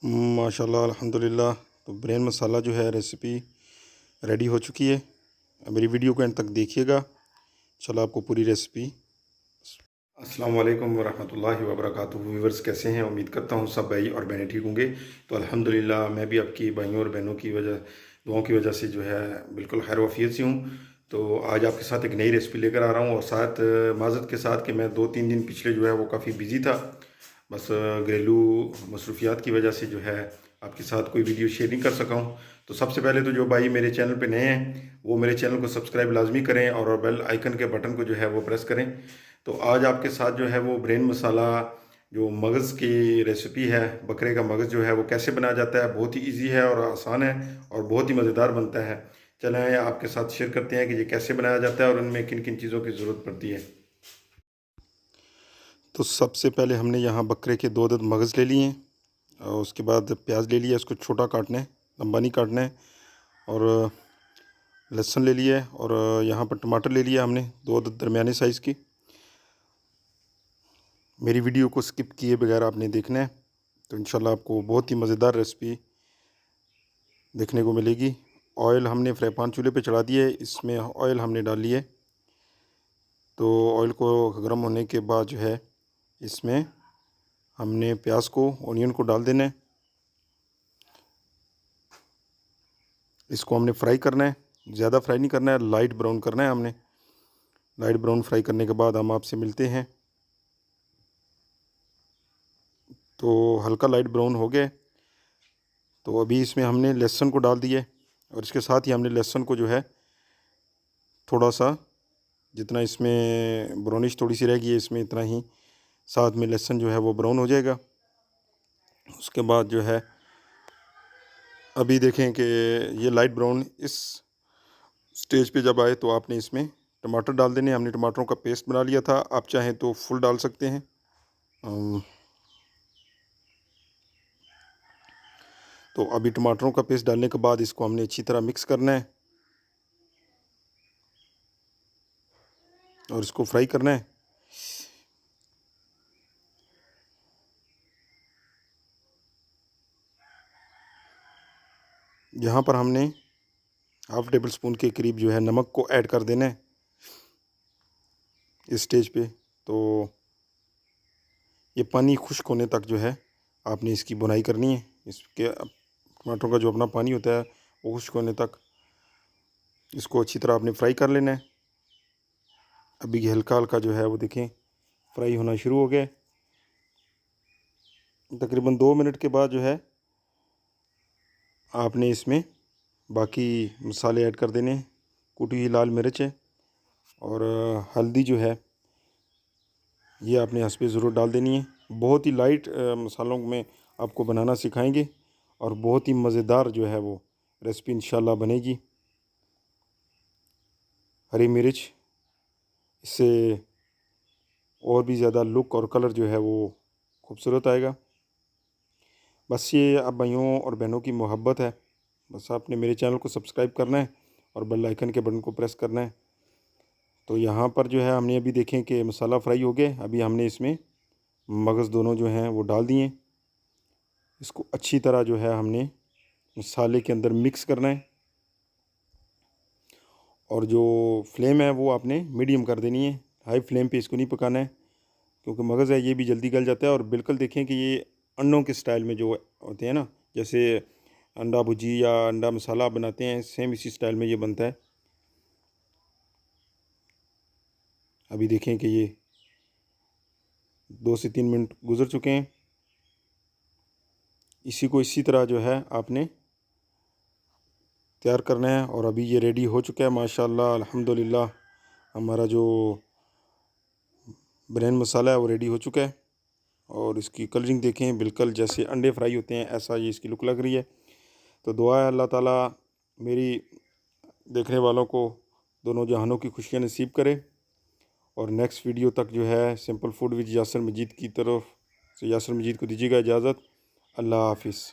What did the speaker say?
माशाल्लाह अल्हम्दुलिल्लाह। तो ब्रेन मसाला जो है रेसिपी रेडी हो चुकी है। मेरी वीडियो को एंड तक देखिएगा, चलो आपको पूरी रेसिपी। अस्सलाम वालेकुम वरहमतुल्लाहि वबरकातुहू। व्यूअर्स कैसे हैं? उम्मीद करता हूँ सब भाई और बहनें ठीक होंगे। तो अल्हम्दुलिल्लाह मैं भी आपकी भाइयों और बहनों की वजह दुआओं की वजह से जो है बिल्कुल खैर वफ़ियत से हूँ। तो आज आपके साथ एक नई रेसिपी लेकर आ रहा हूँ और साथ माज़रत के साथ कि मैं 2-3 दिन पिछले जो है वो काफ़ी बिज़ी था। बस घरेलू मसरूफियात की वजह से जो है आपके साथ कोई वीडियो शेयर नहीं कर सका हूँ। तो सबसे पहले तो जो भाई मेरे चैनल पे नए हैं वो मेरे चैनल को सब्सक्राइब लाजमी करें और बेल आइकन के बटन को जो है वो प्रेस करें। तो आज आपके साथ जो है वो ब्रेन मसाला जो मगज़ की रेसिपी है, बकरे का मगज़ जो है वो कैसे बनाया जाता है, बहुत ही ईजी है और आसान है और बहुत ही मज़ेदार बनता है। चलें आपके साथ शेयर करते हैं कि ये कैसे बनाया जाता है और उनमें किन किन चीज़ों की ज़रूरत पड़ती है। तो सबसे पहले हमने यहाँ बकरे के 2 अदद मगज़ ले लिए हैं और उसके बाद प्याज ले लिया, इसको छोटा काटना है, लंबा नहीं काटना है। और लहसुन ले लिया है और यहाँ पर टमाटर ले लिया हमने 2 अदद दरमियाने साइज़ की। मेरी वीडियो को स्किप किए बगैर आपने देखना है, तो इंशाल्लाह आपको बहुत ही मज़ेदार रेसिपी देखने को मिलेगी। ऑयल हमने फ्राई पैन चूल्हे पे चढ़ा दिया है, इसमें ऑयल हमने डाल लिया है। तो ऑयल को गर्म होने के बाद जो है इसमें हमने प्याज को, ऑनियन को डाल देना है। इसको हमने फ्राई करना है, ज़्यादा फ्राई नहीं करना है, लाइट ब्राउन करना है हमने। लाइट ब्राउन फ्राई करने के बाद हम आपसे मिलते हैं। तो हल्का लाइट ब्राउन हो गया, तो अभी इसमें हमने लहसुन को डाल दिया और इसके साथ ही हमने लहसुन को जो है थोड़ा सा, जितना इसमें ब्राउनिश थोड़ी सी रहेगी इसमें इतना ही साथ में लहसुन जो है वो ब्राउन हो जाएगा। उसके बाद जो है अभी देखें कि ये लाइट ब्राउन इस स्टेज पे जब आए तो आपने इसमें टमाटर डाल देने। हमने टमाटरों का पेस्ट बना लिया था, आप चाहें तो फुल डाल सकते हैं। तो अभी टमाटरों का पेस्ट डालने के बाद इसको हमने अच्छी तरह मिक्स करना है और इसको फ्राई करना है। यहाँ पर हमने हाफ़ टेबल स्पून के करीब जो है नमक को ऐड कर देना है इस स्टेज पे। तो ये पानी खुश्क होने तक जो है आपने इसकी बुनाई करनी है। इसके टमाटरों का जो अपना पानी होता है वो खुश्क होने तक इसको अच्छी तरह आपने फ्राई कर लेना है। अभी हल्का हल्का जो है वो देखें फ्राई होना शुरू हो गया। तकरीबन 2 मिनट के बाद जो है आपने इसमें बाकी मसाले ऐड कर देने। कुटी हुई लाल मिर्च है और हल्दी जो है ये आपने हस्बे ज़रूर डाल देनी है। बहुत ही लाइट मसालों में आपको बनाना सिखाएंगे और बहुत ही मज़ेदार जो है वो रेसिपी इंशाल्लाह बनेगी। हरी मिर्च, इससे और भी ज़्यादा लुक और कलर जो है वो खूबसूरत आएगा। बस ये आप भाइयों और बहनों की मोहब्बत है। बस आपने मेरे चैनल को सब्सक्राइब करना है और बेल आइकन के बटन को प्रेस करना है। तो यहाँ पर जो है हमने अभी देखें कि मसाला फ्राई हो गया। अभी हमने इसमें मगज़ दोनों जो हैं वो डाल दिए। इसको अच्छी तरह जो है हमने मसाले के अंदर मिक्स करना है और जो फ्लेम है वो आपने मीडियम कर देनी है। हाई फ्लेम पे इसको नहीं पकाना है क्योंकि मगज़ है ये भी जल्दी गल जाता है। और बिल्कुल देखें कि ये अंडों के स्टाइल में जो होते हैं ना, जैसे अंडा भुजी या अंडा मसाला बनाते हैं, सेम इसी स्टाइल में ये बनता है। अभी देखें कि ये 2 से 3 मिनट गुजर चुके हैं। इसी को इसी तरह जो है आपने तैयार करना है और अभी ये रेडी हो चुका है माशाल्लाह अल्हम्दुलिल्लाह। हमारा जो ब्रेन मसाला है वो रेडी हो चुका है और इसकी कलरिंग देखें बिल्कुल जैसे अंडे फ्राई होते हैं ऐसा ये इसकी लुक लग रही है। तो दुआ है अल्लाह ताला मेरी देखने वालों को दोनों जहानों की खुशियाँ नसीब करे। और नेक्स्ट वीडियो तक जो है सिंपल फूड विद यासर मजीद की तरफ से यासर मजीद को दीजिएगा इजाज़त। अल्लाह हाफिज़।